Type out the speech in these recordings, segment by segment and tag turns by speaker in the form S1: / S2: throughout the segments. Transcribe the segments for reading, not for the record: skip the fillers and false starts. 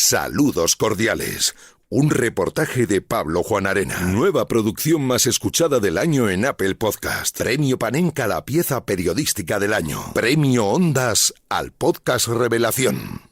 S1: Saludos cordiales. Un reportaje de Pablo Juan Arena. Nueva producción más escuchada del año en Apple Podcast. Premio Panenka a la pieza periodística del año. Premio Ondas al podcast Revelación.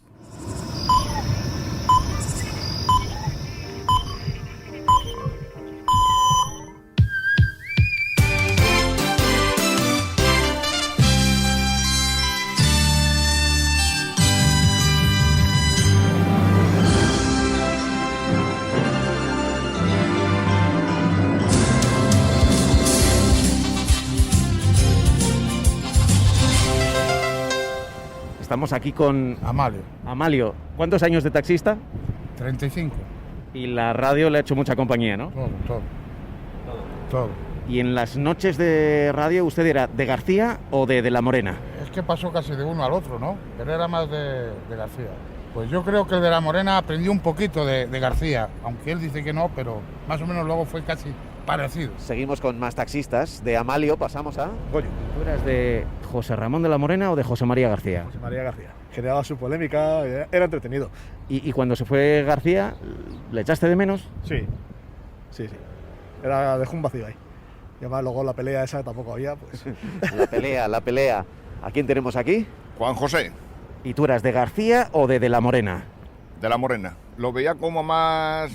S2: Estamos aquí con
S3: Amalio.
S2: Amalio. ¿Cuántos años de taxista?
S3: 35.
S2: Y la radio le ha hecho mucha compañía, ¿no?
S3: Todo.
S2: Y en las noches de radio, ¿usted era de García o de La Morena?
S3: Es que pasó casi de uno al otro, ¿no? Pero era más de García. Pues yo creo que el de La Morena aprendió un poquito de García, aunque él dice que no, pero más o menos luego fue casi parecido.
S2: Seguimos con más taxistas. De Amalio pasamos a Goyo. ¿Tú eras de José Ramón de La Morena o de José María García?
S4: José María García. Generaba su polémica, era entretenido.
S2: ¿Y cuando se fue García, le echaste de menos?
S4: Sí. Dejó un vacío ahí. Y además luego la pelea esa tampoco había, pues.
S2: La pelea. ¿A quién tenemos aquí?
S5: Juan José.
S2: ¿Y tú eras de García o de La Morena?
S5: De La Morena. Lo veía como más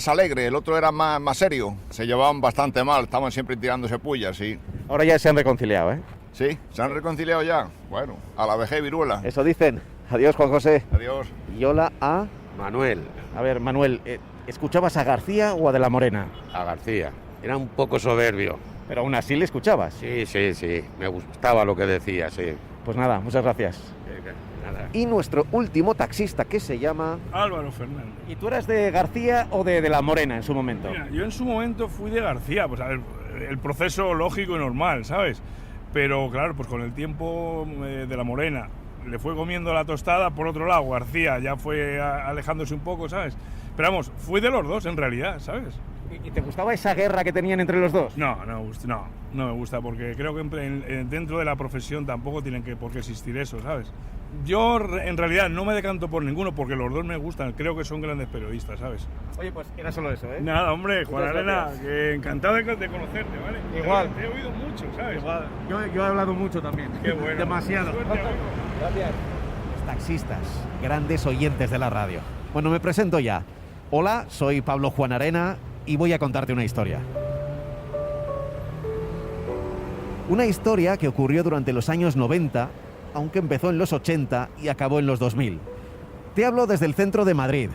S5: alegre, el otro era más serio. Se llevaban bastante mal, estaban siempre tirándose pullas, sí.
S2: Ahora ya se han reconciliado, ¿eh?
S5: Sí, se han reconciliado ya. Bueno, a la vejez viruela.
S2: Eso dicen. Adiós, Juan José.
S5: Adiós.
S2: Y hola a
S6: Manuel.
S2: A ver, Manuel, ¿escuchabas a García o a de La Morena?
S6: A García. Era un poco soberbio.
S2: Pero aún así le escuchabas.
S6: Sí. Me gustaba lo que decía, sí.
S2: Pues nada, muchas gracias.
S6: Nada.
S2: Y nuestro último taxista, que se llama
S7: Álvaro Fernández.
S2: ¿Y tú eras de García o de La Morena en su momento?
S7: Mira, yo en su momento fui de García, pues a ver, el proceso lógico y normal, ¿sabes? Pero claro, pues con el tiempo de La Morena le fue comiendo la tostada, por otro lado García ya fue alejándose un poco, ¿sabes? Pero vamos, fui de los dos en realidad, ¿sabes?
S2: ¿Y te gustaba esa guerra que tenían entre los dos?
S7: No me gusta, porque creo que dentro de la profesión tampoco tienen por qué existir eso, ¿sabes? Yo en realidad no me decanto por ninguno porque los dos me gustan, creo que son grandes periodistas, ¿sabes?
S2: Oye, pues era solo eso, ¿eh?
S7: Nada, hombre, Juan Arena, que encantado de conocerte, ¿vale?
S2: Igual.
S7: Te he oído mucho, ¿sabes?
S2: Igual. Yo he hablado mucho también.
S7: Qué bueno.
S2: Demasiado.
S7: Suerte, amigo.
S2: Gracias. Los taxistas, grandes oyentes de la radio. Bueno, me presento ya. Hola, soy Pablo Juan Arena y voy a contarte una historia. Una historia que ocurrió durante los años 90, aunque empezó en los 80 y acabó en los 2000. Te hablo desde el centro de Madrid.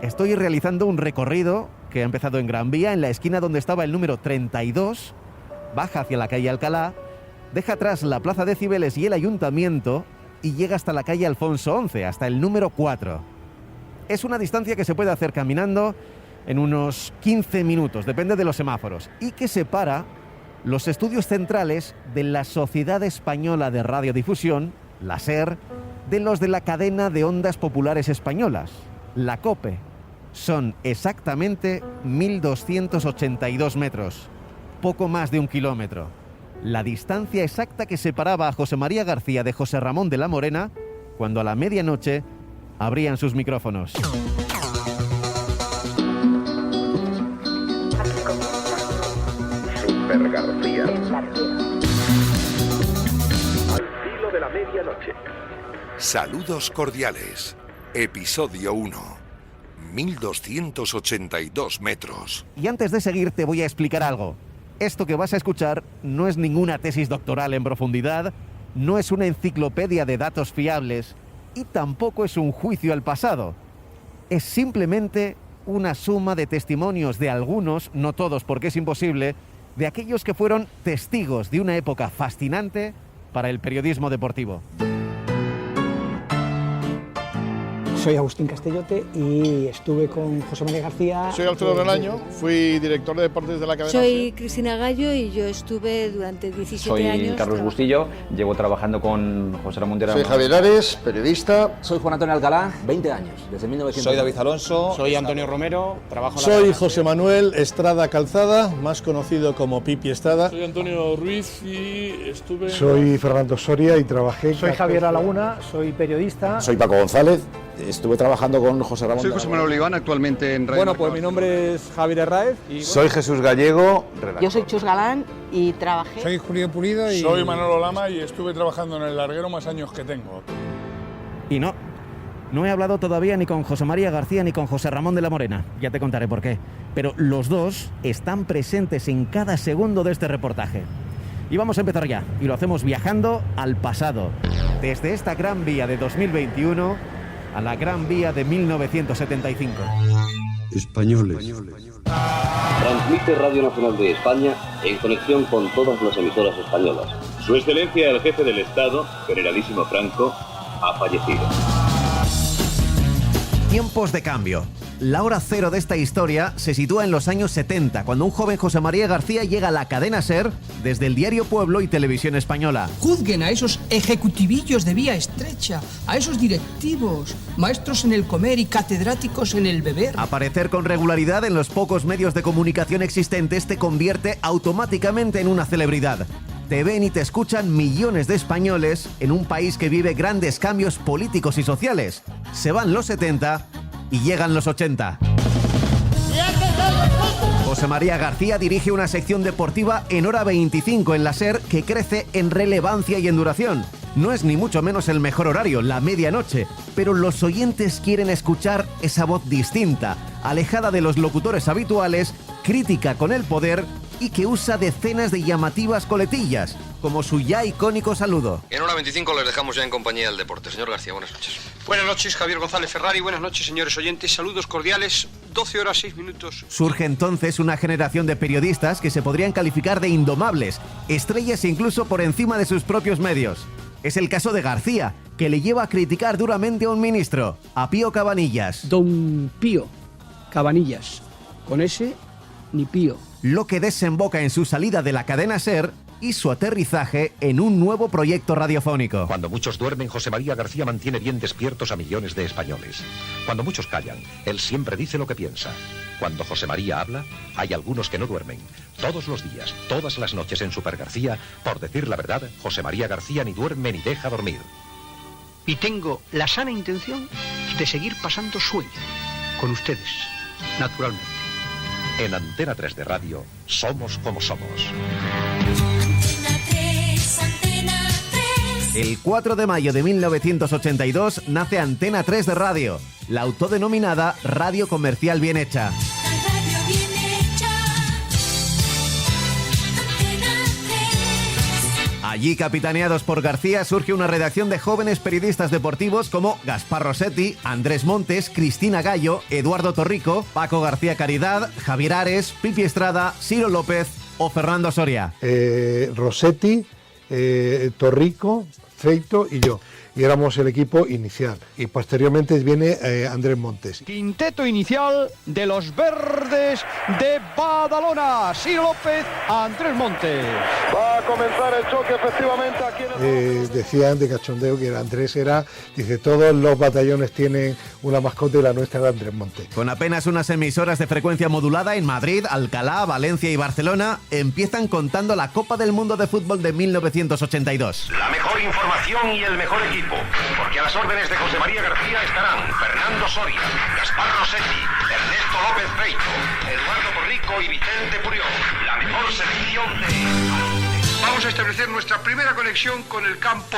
S2: Estoy realizando un recorrido que ha empezado en Gran Vía, en la esquina donde estaba el número 32, baja hacia la calle Alcalá, deja atrás la Plaza de Cibeles y el Ayuntamiento y llega hasta la calle Alfonso XI, hasta el número 4. Es una distancia que se puede hacer caminando en unos 15 minutos, depende de los semáforos, y que separa los estudios centrales de la Sociedad Española de Radiodifusión, la SER, de los de la cadena de ondas populares españolas, la COPE. Son exactamente 1.282 metros, poco más de 1 kilómetro. La distancia exacta que separaba a José María García de José Ramón de La Morena cuando a la medianoche abrían sus micrófonos.
S1: Super García. Al filo de la medianoche. Saludos cordiales. Episodio 1. 1.282 metros.
S2: Y antes de seguir te voy a explicar algo. Esto que vas a escuchar no es ninguna tesis doctoral en profundidad, no es una enciclopedia de datos fiables y tampoco es un juicio al pasado. Es simplemente una suma de testimonios de algunos, no todos porque es imposible, de aquellos que fueron testigos de una época fascinante para el periodismo deportivo.
S8: Soy Agustín Castellote y estuve con José María García.
S3: Soy Alfredo Relaño, fui director de deportes de la cadena.
S9: Soy Cristina Gallo y yo estuve durante 17 años.
S10: Soy Carlos Bustillo, llevo trabajando con José Ramón de la
S11: Soy Javier Ares, periodista.
S12: Soy Juan Antonio Alcalá, 20 años, desde 1900.
S13: Soy David Alonso.
S14: Soy Antonio Romero, trabajo en la
S15: Soy José Manuel Estrada Calzada, más conocido como Pipi Estrada.
S16: Soy Antonio Ruiz y estuve...
S17: Soy Fernando Soria y trabajé...
S18: Soy Javier Alaguna, soy periodista.
S19: Soy Paco González.
S12: Estuve trabajando con José Ramón.
S13: Soy José Manuel Oliván, actualmente en Radio
S14: Bueno, pues mi nombre es Javier Herráez.
S17: Soy Jesús Gallego, redactor.
S18: Yo soy Chus Galán y trabajé.
S19: Soy Julián Pulido y...
S16: Soy Manolo Lama y estuve trabajando en El Larguero más años que tengo.
S2: Y no he hablado todavía ni con José María García ni con José Ramón de la Morena. Ya te contaré por qué. Pero los dos están presentes en cada segundo de este reportaje. Y vamos a empezar ya. Y lo hacemos viajando al pasado. Desde esta Gran Vía de 2021 a la Gran Vía de 1975.
S20: Españoles.
S21: Transmite Radio Nacional de España en conexión con todas las emisoras españolas. Su Excelencia el Jefe del Estado, Generalísimo Franco, ha fallecido.
S2: Tiempos de cambio. La hora cero de esta historia se sitúa en los años 70, cuando un joven José María García llega a la cadena SER desde el diario Pueblo y Televisión Española.
S22: Juzguen a esos ejecutivillos de vía estrecha, a esos directivos, maestros en el comer y catedráticos en el beber.
S2: Aparecer con regularidad en los pocos medios de comunicación existentes te convierte automáticamente en una celebridad. Te ven y te escuchan millones de españoles en un país que vive grandes cambios políticos y sociales. Se van los 70 y llegan los 80. José María García dirige una sección deportiva en hora 25 en la SER que crece en relevancia y en duración. No es ni mucho menos el mejor horario, la medianoche, pero los oyentes quieren escuchar esa voz distinta, alejada de los locutores habituales, crítica con el poder y que usa decenas de llamativas coletillas, como su ya icónico saludo.
S23: En hora 25 les dejamos ya en compañía del deporte. Señor García, buenas noches.
S24: Buenas noches, Javier González Ferrari. Buenas noches, señores oyentes. Saludos cordiales. 12 horas 6 minutos.
S2: Surge entonces una generación de periodistas que se podrían calificar de indomables, estrellas incluso por encima de sus propios medios. Es el caso de García, que le lleva a criticar duramente a un ministro, a Pío Cabanillas.
S8: Don Pío Cabanillas, con ese ni Pío.
S2: Lo que desemboca en su salida de la cadena SER y su aterrizaje en un nuevo proyecto radiofónico.
S25: Cuando muchos duermen, José María García mantiene bien despiertos a millones de españoles. Cuando muchos callan, él siempre dice lo que piensa. Cuando José María habla, hay algunos que no duermen. Todos los días, todas las noches en Super García, por decir la verdad, José María García ni duerme ni deja dormir.
S22: Y tengo la sana intención de seguir pasando sueño con ustedes, naturalmente.
S25: En Antena 3 de Radio, somos como somos.
S2: El 4 de mayo de 1982 nace Antena 3 de Radio, la autodenominada Radio Comercial Bien Hecha. Allí, capitaneados por García, surge una redacción de jóvenes periodistas deportivos como Gaspar Rossetti, Andrés Montes, Cristina Gallo, Eduardo Torrico, Paco García Caridad, Javier Ares, Pipi Estrada, Ciro López o Fernando Soria.
S15: Rossetti, Torrico, Feito y yo. Y éramos el equipo inicial. Y posteriormente viene Andrés Montes.
S26: Quinteto inicial de los verdes de Badalona. Ciro López, Andrés Montes.
S11: Va a comenzar el choque efectivamente aquí en el...
S15: Decían de cachondeo que Andrés era, dice, todos los batallones tienen una mascota y la nuestra era Andrés Montes.
S2: Con apenas unas emisoras de frecuencia modulada en Madrid, Alcalá, Valencia y Barcelona, empiezan contando la Copa del Mundo de Fútbol de 1982.
S27: La mejor información y el mejor equipo. Porque a las órdenes de José María García estarán Fernando Soria, Gaspar Rossetti, Ernesto López Feito, Eduardo Torrico y Vicente Purió. La mejor selección de...
S24: Vamos a establecer nuestra primera conexión con el campo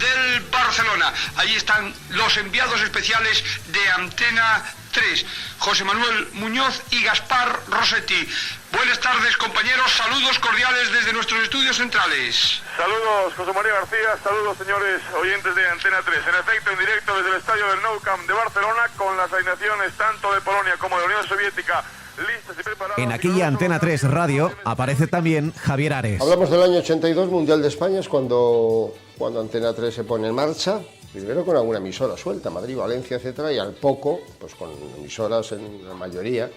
S24: del Barcelona. Allí están los enviados especiales de Antena 3, José Manuel Muñoz y Gaspar Rossetti. Buenas tardes, compañeros, saludos cordiales desde nuestros estudios centrales.
S28: Saludos, José María García, saludos, señores oyentes de Antena 3. En efecto, en directo desde el estadio del Nou Camp de Barcelona, con las alineaciones tanto de Polonia como de la Unión Soviética listas y preparadas.
S2: En aquella Antena 3 Radio aparece también Javier Ares.
S11: Hablamos del año 82, Mundial de España, es cuando Antena 3 se pone en marcha. Primero con alguna emisora suelta, Madrid, Valencia, etcétera, y al poco, pues con emisoras en la mayoría,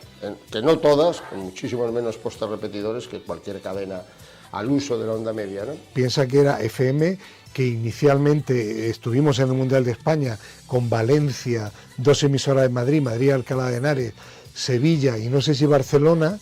S11: que no todas, con muchísimos menos postes repetidores que cualquier cadena al uso de la onda media, ¿no?
S15: Piensa que era FM, que inicialmente estuvimos en el Mundial de España con Valencia, 2 emisoras de Madrid, Madrid, Alcalá de Henares, Sevilla y no sé si Barcelona,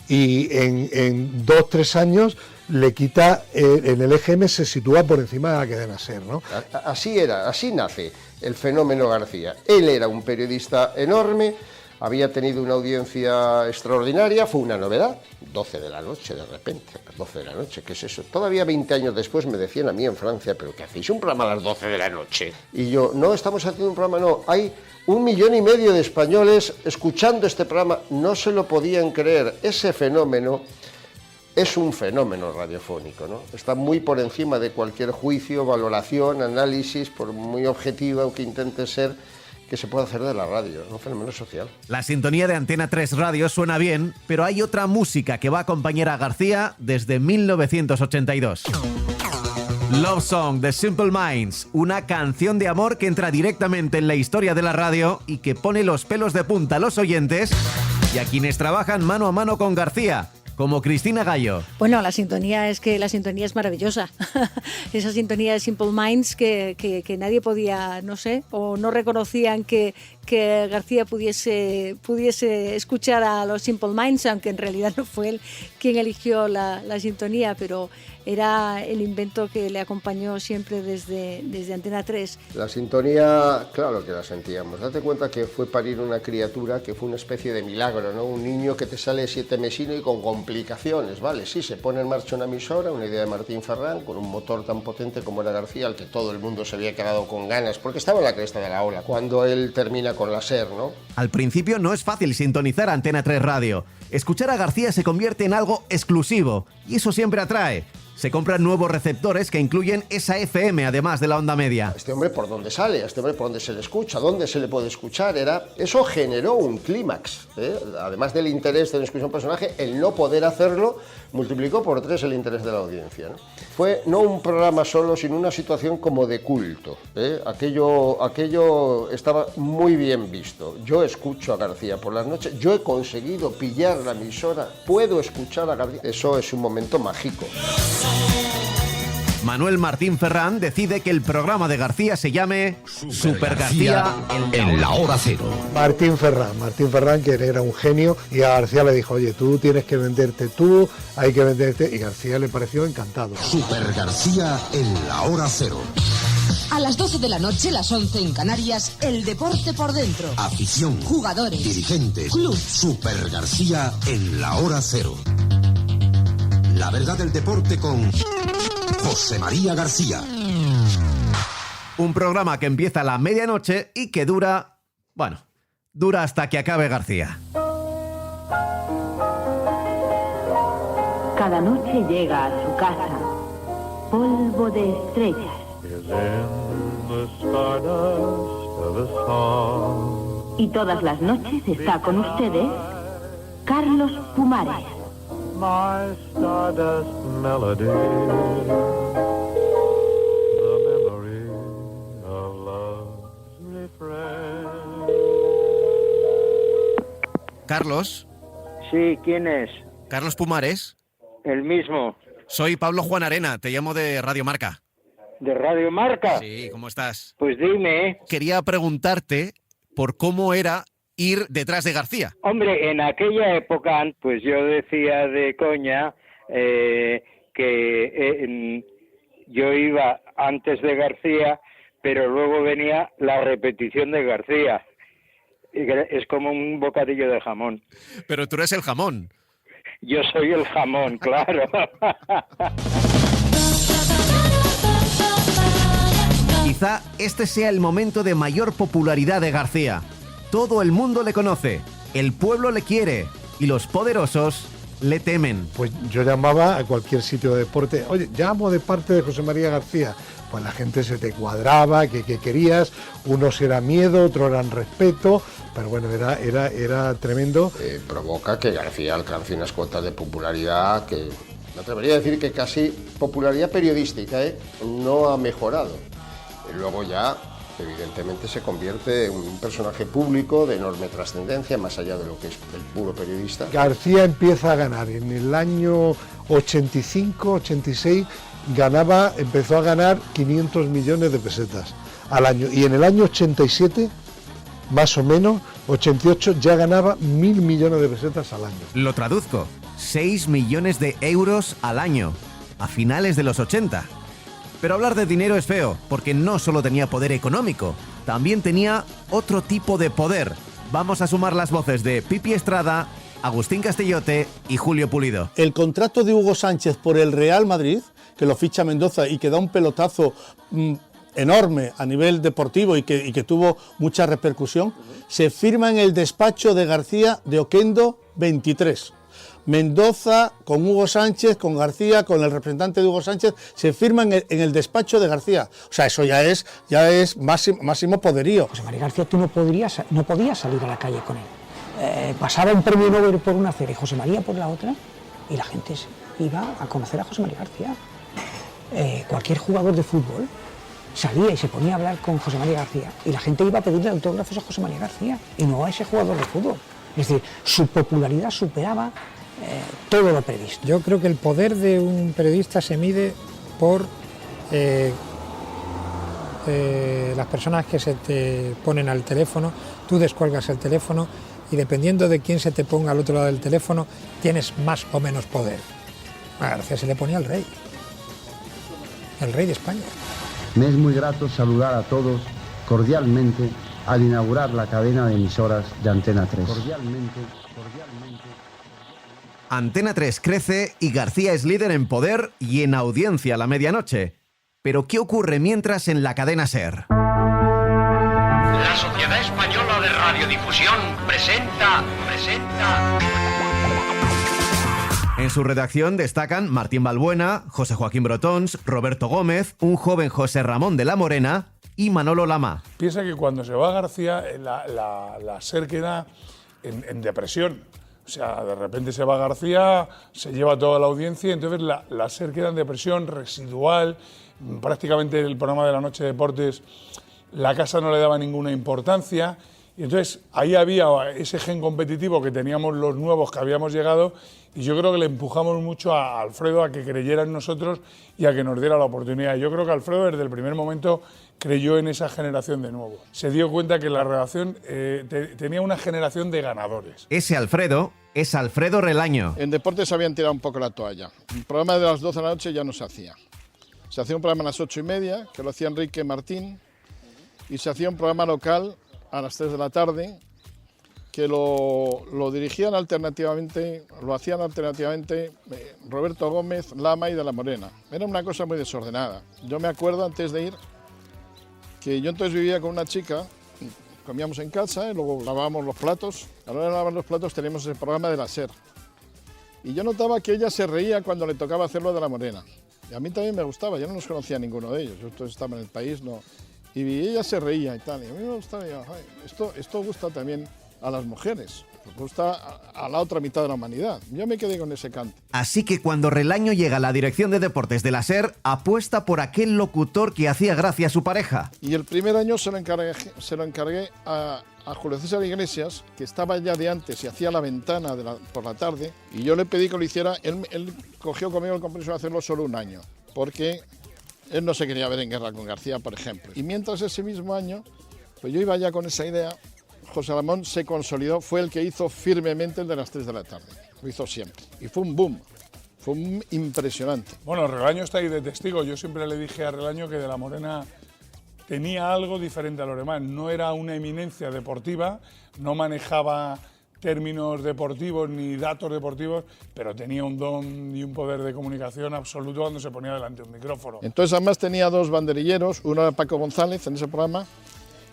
S15: y en 2-3 años le quita, en el EGM se sitúa por encima de la cadena SER, ¿no?
S11: Así era, así nace. el fenómeno García. Él era un periodista enorme, había tenido una audiencia extraordinaria, fue una novedad, 12 de la noche de repente, 12 de la noche, ¿qué es eso? Todavía 20 años después me decían a mí en Francia, ¿pero qué hacéis un programa a las 12 de la noche? Y yo, no, estamos haciendo un programa, no, hay 1,5 millones de españoles escuchando este programa, no se lo podían creer, ese fenómeno es un fenómeno radiofónico, ¿no? Está muy por encima de cualquier juicio, valoración, análisis, por muy objetivo que intente ser, que se puede hacer de la radio, un fenómeno social.
S2: La sintonía de Antena 3 Radio suena bien, pero hay otra música que va a acompañar a García desde 1982. Love Song de Simple Minds, una canción de amor que entra directamente en la historia de la radio y que pone los pelos de punta a los oyentes y a quienes trabajan mano a mano con García, como Cristina Gallo.
S1: Bueno, la sintonía es maravillosa. Esa sintonía de Simple Minds que nadie podía, no sé, o no reconocían que García pudiese escuchar a los Simple Minds, aunque en realidad no fue él quien eligió la sintonía, pero era el invento que le acompañó siempre desde Antena 3.
S11: La sintonía, claro que la sentíamos. Date cuenta que fue parir una criatura que fue una especie de milagro, ¿no? Un niño que te sale 7mesino y con complicaciones, ¿vale? Sí, se pone en marcha una emisora, una idea de Martín Ferrán, con un motor tan potente como era García, al que todo el mundo se había quedado con ganas, porque estaba en la cresta de la ola, cuando él termina con la SER, ¿no?
S2: Al principio no es fácil sintonizar Antena 3 Radio. Escuchar a García se convierte en algo exclusivo, y eso siempre atrae. Se compran nuevos receptores que incluyen esa FM, además de la onda media.
S11: Este hombre por dónde sale, este hombre por dónde se le escucha, dónde se le puede escuchar, eso generó un clímax, ¿eh? Además del interés de la escuchar un personaje, el no poder hacerlo multiplicó por 3 el interés de la audiencia, ¿no? Fue no un programa solo, sino una situación como de culto, ¿eh? Aquello estaba muy bien visto. Yo escucho a García por las noches, yo he conseguido pillar la emisora, puedo escuchar a García. Eso es un momento mágico.
S2: Manuel Martín Ferrán decide que el programa de García se llame Super García en la hora cero.
S15: Martín Ferrán, que era un genio, y a García le dijo, oye, tú tienes que venderte hay que venderte, y García le pareció encantado.
S20: Super García en la hora cero.
S3: A las 12 de la noche, las 11 en Canarias, el deporte por dentro.
S20: Afición,
S3: jugadores,
S20: dirigentes,
S3: club.
S20: Super García en la hora cero. La verdad del deporte con José María García.
S2: Un programa que empieza a la medianoche y que dura hasta que acabe García.
S4: Cada noche llega a su casa polvo de estrellas. Y todas las noches está con ustedes Carlos Pumares.
S5: My stardust melody, the memory of love's refrain.
S2: Carlos.
S6: Sí, ¿quién es?
S2: Carlos Pumares.
S6: El mismo.
S2: Soy Pablo Juan Arena, te llamo de Radio Marca.
S6: ¿De Radio Marca?
S2: Sí, ¿cómo estás?
S6: Pues dime.
S2: Quería preguntarte por cómo era ir detrás de García.
S6: Hombre, en aquella época, pues yo decía de coña que yo iba antes de García, pero luego venía la repetición de García. Es como un bocadillo de jamón.
S2: Pero tú eres el jamón.
S6: Yo soy el jamón, claro.
S2: Quizá este sea el momento de mayor popularidad de García. Todo el mundo le conoce, el pueblo le quiere y los poderosos le temen.
S15: Pues yo llamaba a cualquier sitio de deporte, oye, llamo de parte de José María García. Pues la gente se te cuadraba, que querías, unos era miedo, otros eran respeto, pero bueno, era tremendo.
S11: Provoca que García alcance unas cuotas de popularidad que, me atrevería a decir que casi popularidad periodística, no ha mejorado. Y luego ya, evidentemente, se convierte en un personaje público de enorme trascendencia, más allá de lo que es el puro periodista.
S15: García empieza a ganar en el año 85, 86, empezó a ganar 500 millones de pesetas al año, y en el año 87, más o menos, 88, ya ganaba 1.000 millones de pesetas al año.
S2: Lo traduzco, 6 millones de euros al año, a finales de los 80. Pero hablar de dinero es feo, porque no solo tenía poder económico, también tenía otro tipo de poder. Vamos a sumar las voces de Pipi Estrada, Agustín Castellote y Julio Pulido.
S7: El contrato de Hugo Sánchez por el Real Madrid, que lo ficha Mendoza y que da un pelotazo enorme a nivel deportivo y que tuvo mucha repercusión, se firma en el despacho de García de Oquendo 23. Mendoza con Hugo Sánchez, con García, con el representante de Hugo Sánchez, se firma en el despacho de García. O sea, eso ya es máximo poderío.
S8: José María García, tú no podías salir a la calle con él. Pasaba un premio Nobel por una acera y José María por la otra, y la gente iba a conocer a José María García. Cualquier jugador de fútbol salía y se ponía a hablar con José María García, y la gente iba a pedirle autógrafos a José María García, y no a ese jugador de fútbol. Es decir, su popularidad superaba todo lo previsto.
S9: Yo creo que el poder de un periodista se mide por las personas que se te ponen al teléfono, tú descuelgas el teléfono y dependiendo de quién se te ponga al otro lado del teléfono, tienes más o menos poder. A García se le ponía el rey de España.
S10: Me es muy grato saludar a todos cordialmente al inaugurar la cadena de emisoras de Antena 3. Cordialmente.
S2: Antena 3 crece y García es líder en poder y en audiencia a la medianoche. Pero ¿qué ocurre mientras en la cadena SER?
S27: La Sociedad Española de Radiodifusión presenta.
S2: En su redacción destacan Martín Balbuena, José Joaquín Brotons, Roberto Gómez, un joven José Ramón de la Morena y Manolo Lama.
S16: Piensa que cuando se va García, la SER queda en depresión. O sea, de repente se va García, se lleva toda la audiencia, entonces la SER queda en depresión residual. Prácticamente el programa de la noche de deportes, la casa no le daba ninguna importancia. Y entonces ahí había ese gen competitivo que teníamos los nuevos que habíamos llegado, y yo creo que le empujamos mucho a Alfredo a que creyera en nosotros y a que nos diera la oportunidad. Yo creo que Alfredo desde el primer momento creyó en esa generación de nuevo. Se dio cuenta que la redacción tenía una generación de ganadores.
S2: Ese Alfredo es Alfredo Relaño.
S12: En deportes habían tirado un poco la toalla. El programa de las 12 de la noche ya no se hacía. Se hacía un programa a las 8:30, que lo hacía Enrique Martín, y se hacía un programa local a las 3 de la tarde, que lo dirigían alternativamente, lo hacían alternativamente Roberto Gómez, Lama y de la Morena. Era una cosa muy desordenada. Yo me acuerdo antes de ir que yo entonces vivía con una chica, comíamos en casa y luego lavábamos los platos. A la hora de lavar los platos teníamos el programa de la SER. Y yo notaba que ella se reía cuando le tocaba hacerlo de la Morena. Y a mí también me gustaba, yo no los conocía a ninguno de ellos. Yo entonces estaba en el país, no. Y ella se reía y tal. Y a mí me gustaba, y yo, esto gusta también a las mujeres, gusta a la otra mitad de la humanidad. Yo me quedé con ese cante.
S2: Así que cuando Relaño llega a la dirección de deportes de la SER, apuesta por aquel locutor que hacía gracia a su pareja.
S12: Y el primer año se lo encargué a Julio César Iglesias, que estaba ya de antes y hacía la ventana por la tarde, y yo le pedí que lo hiciera. Él cogió conmigo el compromiso de hacerlo solo un año, porque él no se quería ver en guerra con García, por ejemplo. Y mientras ese mismo año, pues yo iba ya con esa idea, José Ramón se consolidó, fue el que hizo firmemente el de las 3 de la tarde. Lo hizo siempre. Y fue un boom. Fue impresionante.
S16: Bueno, Relaño está ahí de testigo. Yo siempre le dije a Relaño que de la Morena tenía algo diferente a los demás. No era una eminencia deportiva, no manejaba términos deportivos ni datos deportivos, pero tenía un don y un poder de comunicación absoluto cuando se ponía delante de un micrófono.
S12: Entonces además tenía dos banderilleros, uno era Paco González en ese programa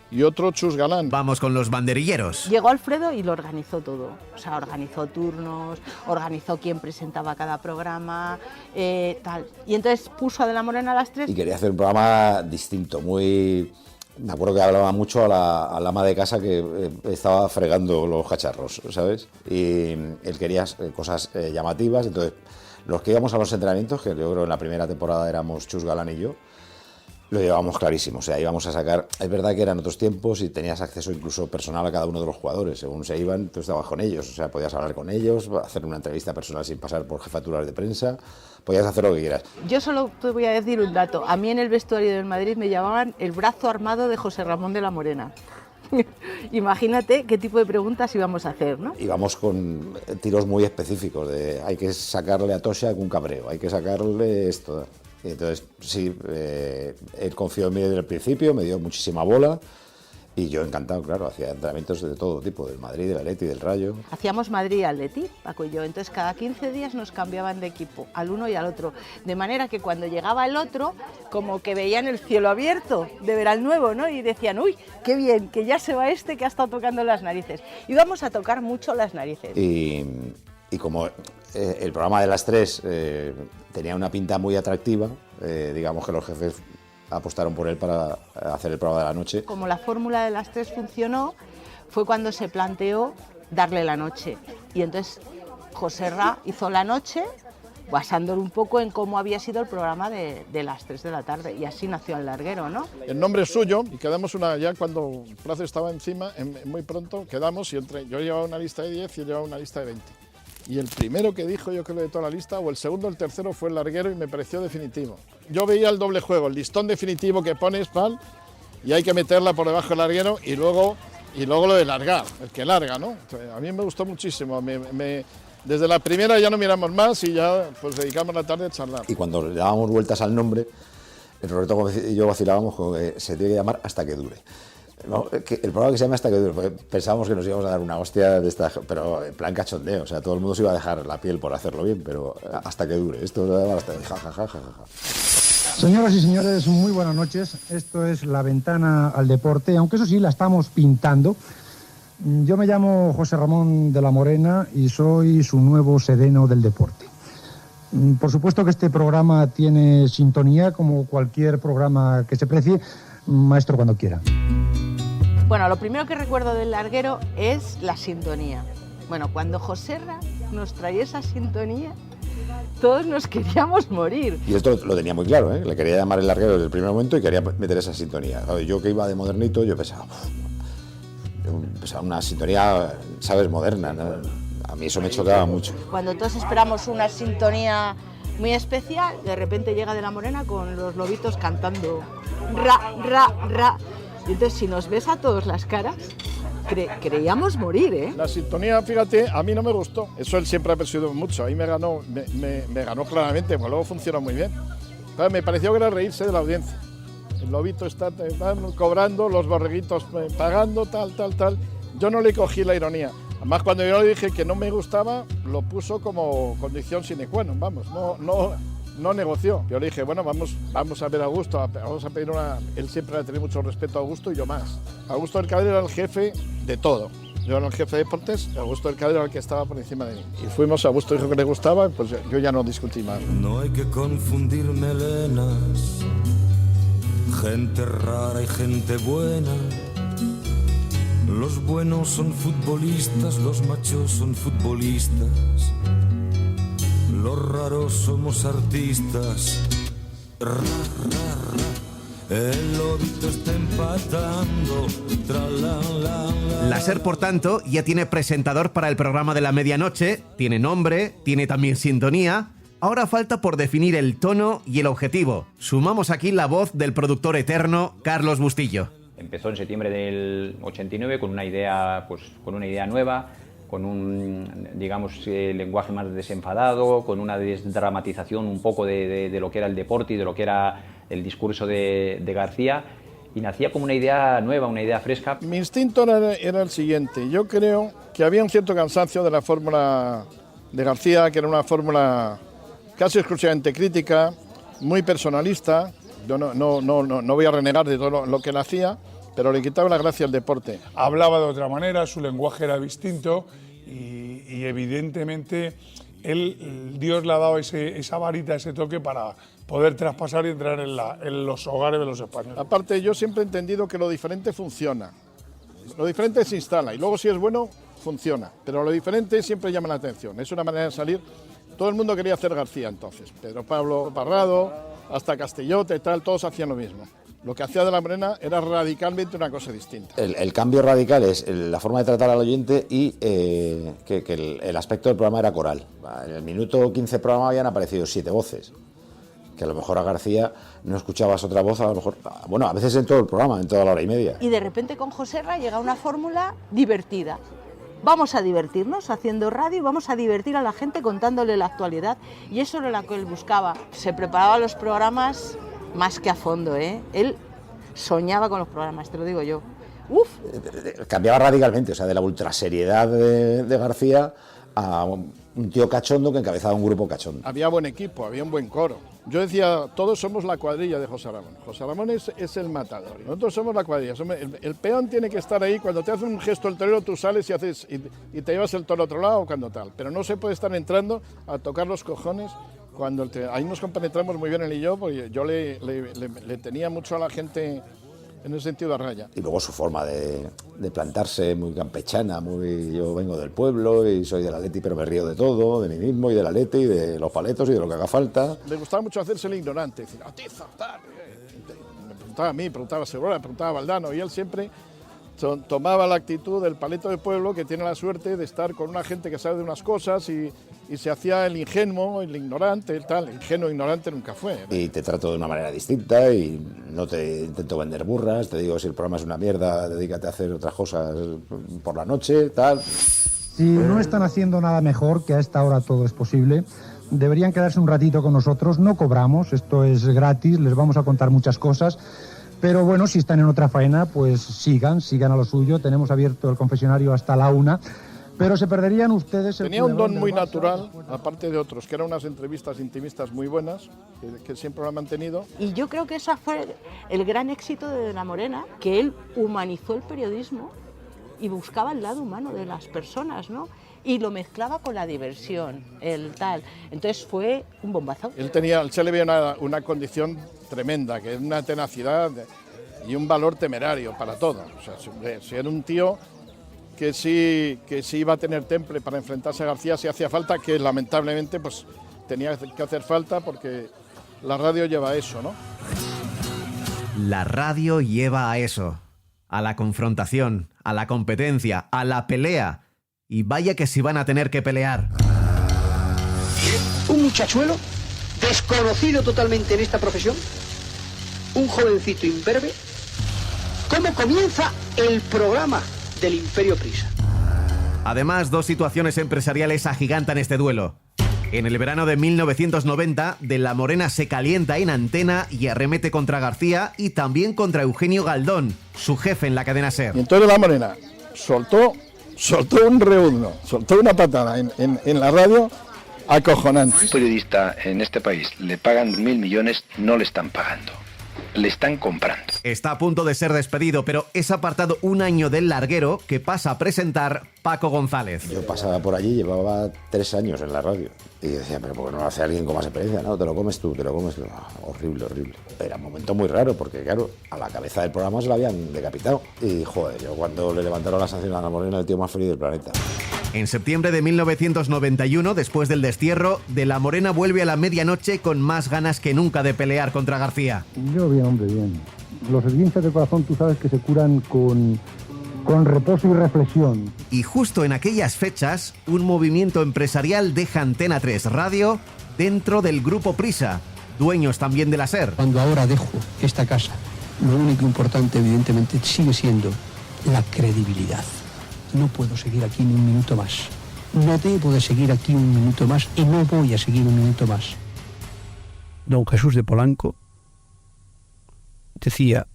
S12: y otro Chus Galán.
S2: Vamos con los banderilleros.
S18: Llegó Alfredo y lo organizó todo. O sea, organizó turnos, organizó quién presentaba cada programa, tal. Y entonces puso a De la Morena a las 3.
S13: Y quería hacer un programa distinto, muy... Me acuerdo que hablaba mucho a la ama de casa que estaba fregando los cacharros, ¿sabes? Y él quería cosas llamativas, entonces los que íbamos a los entrenamientos, que yo creo en la primera temporada éramos Chus Galán y yo, lo llevábamos clarísimo, o sea, íbamos a sacar... Es verdad que eran otros tiempos y tenías acceso incluso personal a cada uno de los jugadores, según se iban, tú estabas con ellos, o sea, podías hablar con ellos, hacer una entrevista personal sin pasar por jefaturas de prensa, podías hacer lo que quieras.
S18: Yo solo te voy a decir un dato, a mí en el vestuario del Madrid me llamaban el brazo armado de José Ramón de la Morena. Imagínate qué tipo de preguntas íbamos a hacer, ¿no?
S13: Íbamos con tiros muy específicos, de hay que sacarle a Tosha un cabreo, hay que sacarle esto... Entonces, sí, él confió en mí desde el principio, me dio muchísima bola Y yo encantado, claro, hacía entrenamientos de todo tipo, del Madrid, del Atleti, del Rayo.
S18: Hacíamos Madrid y Atleti, Paco y yo, entonces cada 15 días nos cambiaban de equipo, al uno y al otro, de manera que cuando llegaba el otro, como que veían el cielo abierto de ver al nuevo, ¿no? Y decían, uy, qué bien, que ya se va este que ha estado tocando las narices. Y vamos a tocar mucho las narices.
S13: Y como el programa de las 3 tenía una pinta muy atractiva, digamos que los jefes apostaron por él para hacer el programa de la noche.
S18: Como la fórmula de las 3 funcionó, fue cuando se planteó darle la noche. Y entonces Joserra hizo la noche, basándolo un poco en cómo había sido el programa de las 3 de la tarde. Y así nació El Larguero, ¿no?
S12: El nombre es suyo y quedamos ya cuando Plaza estaba encima, muy pronto quedamos y yo llevaba una lista de 10 y él llevaba una lista de 20. Y el primero que dijo, yo creo, de toda la lista, o el segundo o el tercero, fue El Larguero y me pareció definitivo. Yo veía el doble juego, el listón definitivo que pones, pal, y hay que meterla por debajo del larguero y luego lo de largar, el que larga, ¿no? A mí me gustó muchísimo. Desde la primera ya no miramos más y ya pues dedicamos la tarde a charlar.
S13: Y cuando le dábamos vueltas al nombre, Roberto y yo vacilábamos con que se tiene que llamar Hasta que dure. No, el programa que se llama Hasta que dure, porque pensábamos que nos íbamos a dar una hostia de esta, pero en plan cachondeo, o sea, todo el mundo se iba a dejar la piel por hacerlo bien, pero hasta que dure, esto hasta ja.
S14: Señoras y señores, muy buenas noches. Esto es La Ventana al Deporte, aunque eso sí, la estamos pintando. Yo me llamo José Ramón de la Morena y soy su nuevo sereno del deporte. Por supuesto que este programa tiene sintonía, como cualquier programa que se precie. Maestro, cuando quiera.
S18: Bueno, lo primero que recuerdo del Larguero es la sintonía. Bueno, cuando Joserra nos traía esa sintonía, todos nos queríamos morir.
S13: Y esto lo tenía muy claro, ¿eh? Le quería llamar El Larguero desde el primer momento y quería meter esa sintonía. Yo que iba de modernito, yo pensaba una sintonía, ¿sabes?, moderna, ¿no? A mí eso me chocaba mucho.
S18: Cuando todos esperamos una sintonía muy especial, de repente llega De la Morena con los lobitos cantando ra, ra, ra. Y entonces, si nos ves a todos las caras, creíamos morir, ¿eh?
S12: La sintonía, fíjate, a mí no me gustó. Eso él siempre ha perseguido mucho. Ahí me ganó claramente, porque luego funcionó muy bien. Pero me pareció que era reírse de la audiencia. El lobito está cobrando, los borreguitos pagando, tal. Yo no le cogí la ironía. Además, cuando yo le dije que no me gustaba, lo puso como condición sine qua non, vamos, no negoció. Yo le dije, bueno, vamos a ver a Augusto, vamos a pedir una... Él siempre ha tenido mucho respeto a Augusto y yo más. Augusto del Cadero era el jefe de todo. Yo era el jefe de deportes, Augusto del Cadero era el que estaba por encima de mí. Y fuimos, Augusto dijo que le gustaba, pues yo ya no discutí más.
S17: No hay que confundir melenas, gente rara y gente buena. Los buenos son futbolistas, los machos son futbolistas. Los raros somos artistas. Ra, ra, ra. El lobito está empatando. Tra,
S2: La SER, por tanto, ya tiene presentador para el programa de la medianoche, tiene nombre, tiene también sintonía. Ahora falta por definir el tono y el objetivo. Sumamos aquí la voz del productor eterno, Carlos Bustillo.
S19: Empezó en septiembre del 89 con una idea nueva, con un, digamos, lenguaje más desenfadado, con una desdramatización un poco de lo que era el deporte y de lo que era el discurso de García, y nacía como una idea nueva, una idea fresca.
S12: Mi instinto era el siguiente: yo creo que había un cierto cansancio de la fórmula de García, que era una fórmula casi exclusivamente crítica, muy personalista. Yo no voy a renegar de todo lo que él hacía, pero le quitaba la gracia al deporte.
S16: Hablaba de otra manera, su lenguaje era distinto y evidentemente Dios le ha dado esa varita, ese toque para poder traspasar y entrar en los hogares de los españoles.
S12: Aparte, yo siempre he entendido que lo diferente funciona. Lo diferente se instala y luego si es bueno, funciona. Pero lo diferente siempre llama la atención. Es una manera de salir. Todo el mundo quería hacer García entonces. Pedro Pablo Parrado, hasta Castellote y tal, todos hacían lo mismo. Lo que hacía De la Morena era radicalmente una cosa distinta.
S13: El cambio radical es la forma de tratar al oyente y que el aspecto del programa era coral. En el minuto 15 del programa habían aparecido 7 voces. Que a lo mejor a García no escuchabas otra voz, a lo mejor, bueno, a veces en todo el programa, en toda la hora y media.
S18: Y de repente con Joserra llega una fórmula divertida. Vamos a divertirnos haciendo radio y vamos a divertir a la gente contándole la actualidad. Y eso era lo que él buscaba. Se preparaba los programas más que a fondo, ¿eh? Él soñaba con los programas, te lo digo yo.
S13: Cambiaba radicalmente, o sea, de la ultraseriedad de García a un tío cachondo que encabezaba un grupo cachondo.
S12: Había buen equipo, había un buen coro. Yo decía, todos somos la cuadrilla de José Ramón. José Ramón es el matador. Nosotros somos la cuadrilla. El peón tiene que estar ahí. Cuando te hace un gesto el torero, tú sales y te llevas el toro a otro lado cuando tal. Pero no se puede estar entrando a tocar los cojones. Ahí nos compenetramos muy bien él y yo, porque yo le tenía mucho a la gente en ese sentido a raya.
S13: Y luego su forma de plantarse muy campechana, yo vengo del pueblo y soy del Atleti, pero me río de todo, de mí mismo y del Atleti y de los paletos y de lo que haga falta.
S12: Le gustaba mucho hacerse el ignorante, decir, atiza, tal. Me preguntaba a mí, preguntaba a Segura, preguntaba a Valdano, y él siempre tomaba la actitud del paleto de pueblo que tiene la suerte de estar con una gente que sabe de unas cosas y se hacía el ingenuo, el ignorante, el ingenuo ignorante nunca fue.
S13: Y te trato de una manera distinta y no te intento vender burras, te digo, si el programa es una mierda, dedícate a hacer otras cosas por la noche, tal.
S14: Si no están haciendo nada mejor, que a esta hora todo es posible, deberían quedarse un ratito con nosotros, no cobramos, esto es gratis, les vamos a contar muchas cosas. Pero bueno, si están en otra faena, pues sigan a lo suyo. Tenemos abierto el confesionario hasta la 1. Pero se perderían ustedes...
S12: Tenía un don muy natural, aparte de otros, que eran unas entrevistas intimistas muy buenas, que siempre lo han mantenido.
S18: Y yo creo que ese fue el gran éxito de La Morena, que él humanizó el periodismo y buscaba el lado humano de las personas, ¿no? Y lo mezclaba con la diversión, el tal. Entonces fue un bombazo.
S12: Se le veía una condición tremenda, que es una tenacidad y un valor temerario para todo. O sea, si era un tío que sí iba a tener temple para enfrentarse a García si hacía falta, que lamentablemente pues tenía que hacer falta porque la radio lleva a eso, ¿no?
S2: La radio lleva a eso, a la confrontación, a la competencia, a la pelea. Y vaya que si van a tener que pelear.
S8: Un muchachuelo, desconocido totalmente en esta profesión, un jovencito imberbe. ¿Cómo comienza el programa del Imperio Prisa?
S2: Además, dos situaciones empresariales agigantan este duelo. En el verano de 1990, De la Morena se calienta en antena y arremete contra García y también contra Eugenio Galdón, su jefe en la cadena SER.
S12: Y entonces La Morena soltó un reúno, soltó una patada en la radio acojonante.
S1: Un periodista en este país le pagan 1.000 millones, no le están pagando, le están comprando.
S2: Está a punto de ser despedido, pero es apartado un año del larguero que pasa a presentar Paco González.
S13: Yo pasaba por allí, llevaba 3 años en la radio. Y decía, pero ¿por qué no lo hace alguien con más experiencia? No, te lo comes tú, te lo comes tú. Horrible, horrible. Era un momento muy raro porque, claro, a la cabeza del programa se la habían decapitado. Y, joder, yo cuando le levantaron la sanción a La Morena, el tío más feliz del planeta.
S2: En septiembre de 1991, después del destierro, De la Morena vuelve a la medianoche con más ganas que nunca de pelear contra García.
S14: Yo bien, hombre, bien. Los esguinces de corazón tú sabes que se curan con reposo y reflexión.
S2: Y justo en aquellas fechas, un movimiento empresarial deja Antena 3 Radio dentro del Grupo Prisa, dueños también de la SER.
S8: Cuando ahora dejo esta casa, lo único importante evidentemente sigue siendo la credibilidad. No puedo seguir aquí ni un minuto más. No debo de seguir aquí un minuto más y no voy a seguir un minuto más. Don Jesús de Polanco decía: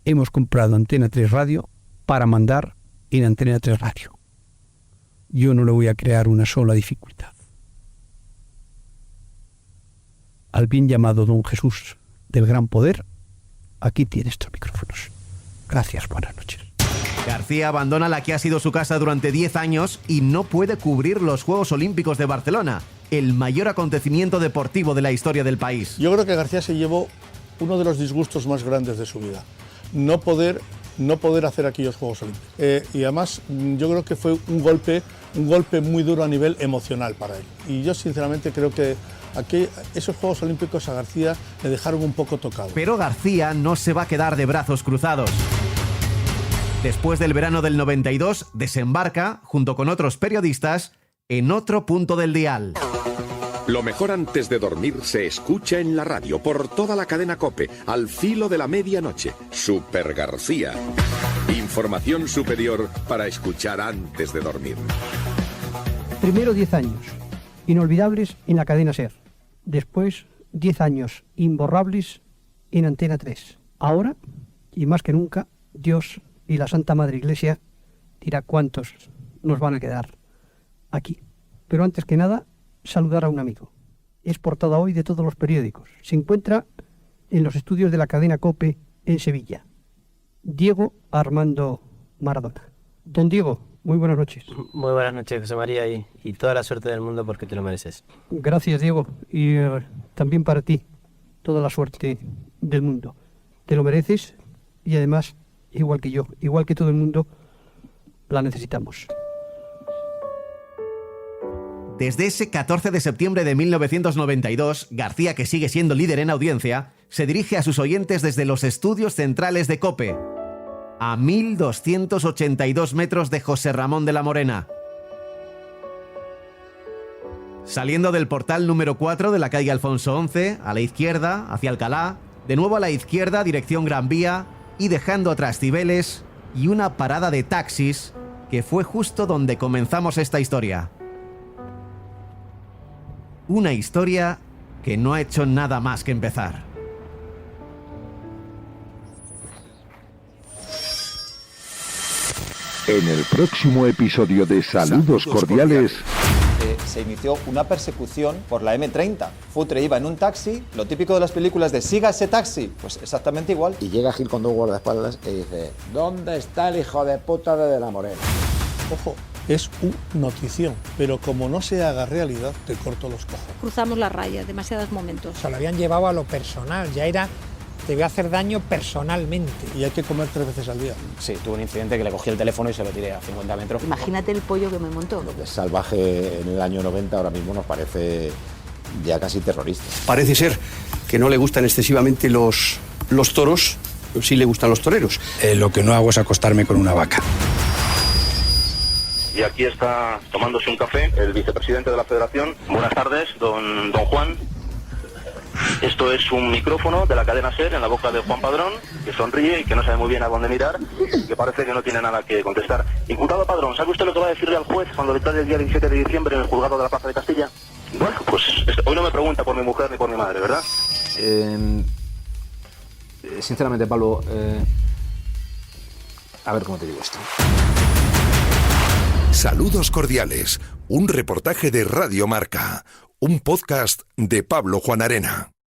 S8: hemos comprado Antena 3 Radio para mandar en Antena 3 Radio. Yo no le voy a crear una sola dificultad. Al bien llamado Don Jesús del Gran Poder, aquí tiene estos micrófonos. Gracias, buenas noches.
S2: García abandona la que ha sido su casa durante 10 años y no puede cubrir los Juegos Olímpicos de Barcelona, el mayor acontecimiento deportivo de la historia del país.
S7: Yo creo que García se llevó uno de los disgustos más grandes de su vida. No poder hacer aquellos Juegos Olímpicos. Y además yo creo que fue un golpe muy duro a nivel emocional para él. Y yo sinceramente creo que esos Juegos Olímpicos a García le dejaron un poco tocado.
S2: Pero García no se va a quedar de brazos cruzados. Después del verano del 92, desembarca, junto con otros periodistas, en otro punto del dial.
S27: Lo mejor antes de dormir se escucha en la radio por toda la cadena COPE, al filo de la medianoche. Super García. Información superior para escuchar antes de dormir.
S8: Primero 10 años inolvidables en la cadena SER. Después 10 años imborrables en Antena 3. Ahora, y más que nunca,
S3: Dios y la Santa Madre Iglesia dirá cuántos nos van a quedar aquí. Pero antes que nada, saludar a un amigo. Es portada hoy de todos los periódicos. Se encuentra en los estudios de la cadena COPE en Sevilla. Diego Armando Maradona. Don Diego, muy buenas noches.
S21: Muy buenas noches, José María, y toda la suerte del mundo porque te lo mereces.
S3: Gracias, Diego, y también para ti, toda la suerte del mundo. Te lo mereces y además, igual que yo, igual que todo el mundo, la necesitamos.
S2: Desde ese 14 de septiembre de 1992, García, que sigue siendo líder en audiencia, se dirige a sus oyentes desde los estudios centrales de COPE, a 1.282 metros de José Ramón de la Morena. Saliendo del portal número 4 de la calle Alfonso XI, a la izquierda, hacia Alcalá, de nuevo a la izquierda, dirección Gran Vía, y dejando atrás Cibeles y una parada de taxis, que fue justo donde comenzamos esta historia. Una historia que no ha hecho nada más que empezar.
S22: En el próximo episodio de Saludos Cordiales...
S23: Se inició una persecución por la M30. Futre iba en un taxi, lo típico de las películas de siga ese taxi, pues exactamente igual.
S13: Y llega Gil con dos guardaespaldas y dice: ¿dónde está el hijo de puta de la Morena?
S7: Ojo, es una notición, pero como no se haga realidad, te corto los cojones.
S24: Cruzamos la raya, demasiados momentos.
S9: Se lo habían llevado a lo personal, ya era, te voy a hacer daño personalmente.
S7: Y hay que comer 3 veces al día.
S21: Sí, tuve un incidente que le cogí el teléfono y se lo tiré a 50 metros.
S18: Imagínate el pollo que me montó.
S13: Lo que es salvaje en el año 90 ahora mismo nos parece ya casi terrorista.
S25: Parece ser que no le gustan excesivamente los toros, sí le gustan los toreros. Lo que no hago es acostarme con una vaca.
S27: Y aquí está tomándose un café el vicepresidente de la Federación. Buenas tardes, don Juan. Esto es un micrófono de la cadena SER en la boca de Juan Padrón, que sonríe y que no sabe muy bien a dónde mirar, que parece que no tiene nada que contestar. Imputado Padrón, ¿sabe usted lo que va a decirle al juez cuando le trae el día 17 de diciembre en el juzgado de la Plaza de Castilla? Bueno, pues hoy no me pregunta por mi mujer ni por mi madre, ¿verdad?
S26: Sinceramente, Pablo, a ver cómo te digo esto.
S20: Saludos Cordiales, un reportaje de Radio Marca, un podcast de Pablo Juan Arena.